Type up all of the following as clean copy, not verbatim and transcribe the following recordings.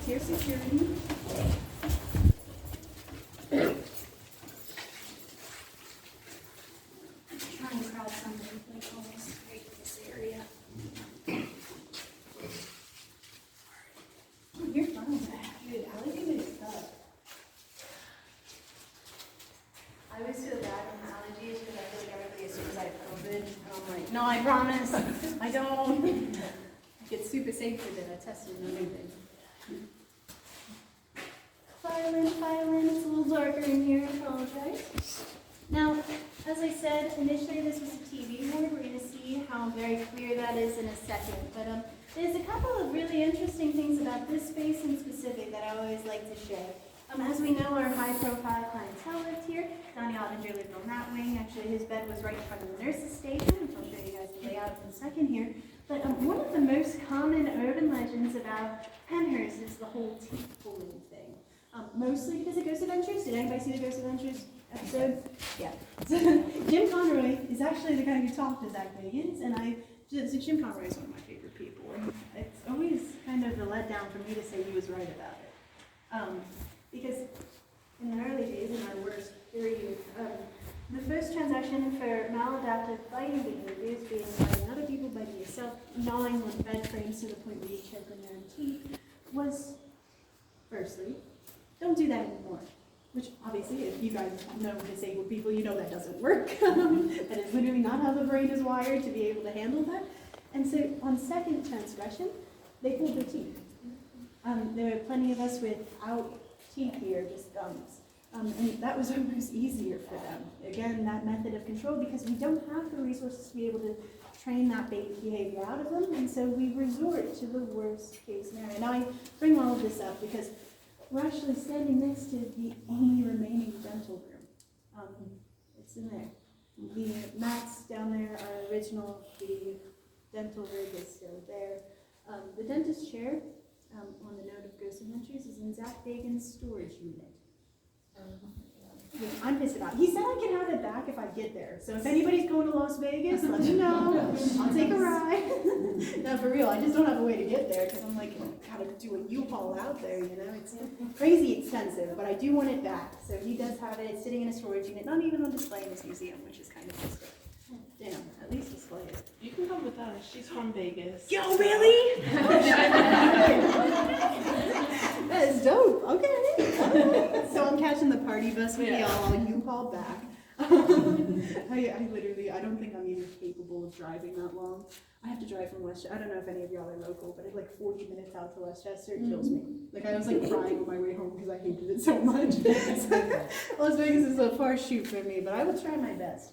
Here's security. Try and crowd somebody like almost right in this area. Oh, you're fine. Dude, alligator is tough. I always feel bad on the allergies because I feel like everybody assumes I have COVID. And I'm like, no, I promise. I don't. Get super safe with it. I tested and everything. File in. It's a little darker in here. I apologize. Now, as I said, initially this was a TV board. We're going to see how very clear that is in a second. But there's a couple of really interesting things about this space in specific that I always like to share. As we know, our high-profile clientele lived here. Donnie Ottinger lived on that wing. Actually, his bed was right in front of the nurse's station, which I'll show you guys the layout in a second here. But one of the most common urban legends about Pennhurst is the whole teeth pulling thing. Mostly because of Ghost Adventures. Did anybody see the Ghost Adventures episode? Yeah. So, Jim Conroy is actually the guy who talked to Zach Bagans, and so Jim Conroy is one of my favorite people. And it's always kind of a letdown for me to say he was right about it. Because in the early days, in our worst period, the first transaction for maladaptive biting behaviors, being biting other people, biting yourself, gnawing on bed frames to the point where you choke on your own teeth, was, firstly, don't do that anymore. Which, obviously, if you guys know disabled people, you know that doesn't work. That is literally not how the brain is wired to be able to handle that. And so, on second transgression, they pulled their teeth. There were plenty of us without teeth here, just gums. And that was almost easier for them. Again, that method of control, because we don't have the resources to be able to train that behavior out of them, and so we resort to the worst case scenario. And I bring all of this up because we're actually standing next to the only remaining dental room. It's in there. The mats down there are original. The dental rig is still there. The dentist chair, on the note of Ghost Adventures, is in Zach Bagan's storage unit. I'm pissed about it. He said I can have it back if I get there. So if anybody's going to Las Vegas, let me know. I'll take a ride. No, for real, I just don't have a way to get there because I'm like, gotta do a U-Haul out there, you know? It's crazy expensive, but I do want it back. So he does have it. It's sitting in a storage unit, not even on display in his museum, which is kind of just at least display it. You can come with us. She's from Vegas. Yo, really? That is dope. Okay. So I'm catching the party bus with y'all. You call back. I don't think I'm even capable of driving that long. I have to drive from Westchester. I don't know if any of y'all are local, but it's like 40 minutes out to Westchester. It kills me. Like I was like crying on my way home because I hated it so much. Las Vegas is a far shoot for me, but I will try my best.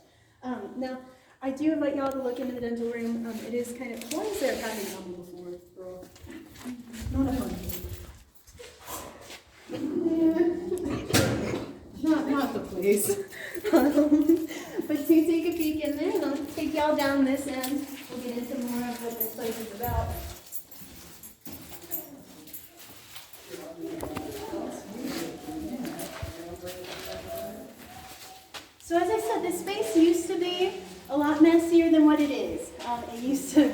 Now, I do invite y'all to look into the dental room. It is kind of, why is there a packing number before, bro? Not a fun Not the place. But to take a peek in there, and I'll take y'all down this end. We'll get into more of what this place is about. So as I said, this space used to be a lot messier than what it is. It used to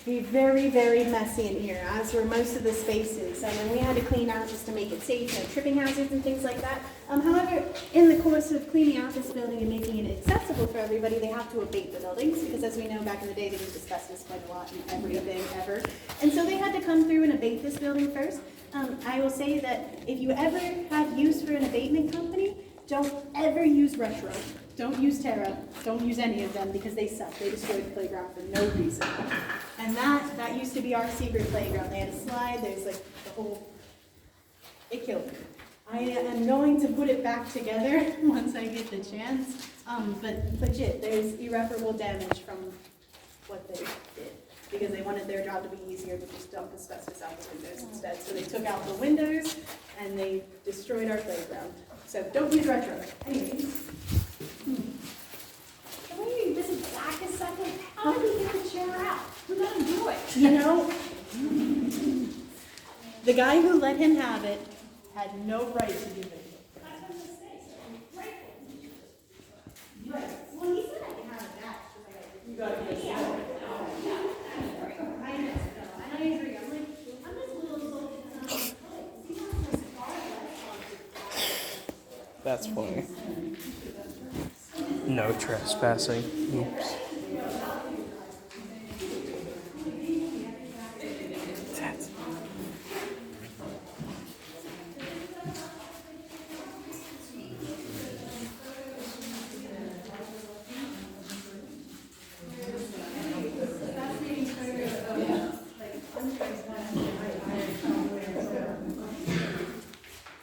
be very, very messy in here, as were most of the spaces. And we had to clean out just to make it safe, no tripping hazards and things like that. However, in the course of cleaning out this building and making it accessible for everybody, they have to abate the buildings, because as we know, back in the day, they used asbestos quite a lot in everything ever. And so they had to come through and abate this building first. I will say that if you ever have use for an abatement company, don't ever use Retro. Don't use Terra. Don't use any of them because they suck. They destroyed the playground for no reason. And that used to be our secret playground. They had a slide. There's like the whole. It killed me. I am going to put it back together once I get the chance. But legit, there's irreparable damage from what they did because they wanted their job to be easier to just dump asbestos out the windows instead. So they took out the windows and they destroyed our playground. So don't use Retro. Anyways. Can we visit back a second? How did we get the chair out? Who let him do it? You know, the guy who let him have it had no right to give it. Right. Well, he said I can have it back. You got it. Yeah. I know. And I agree. I'm just a little salty. That's funny. No trespassing. Oops.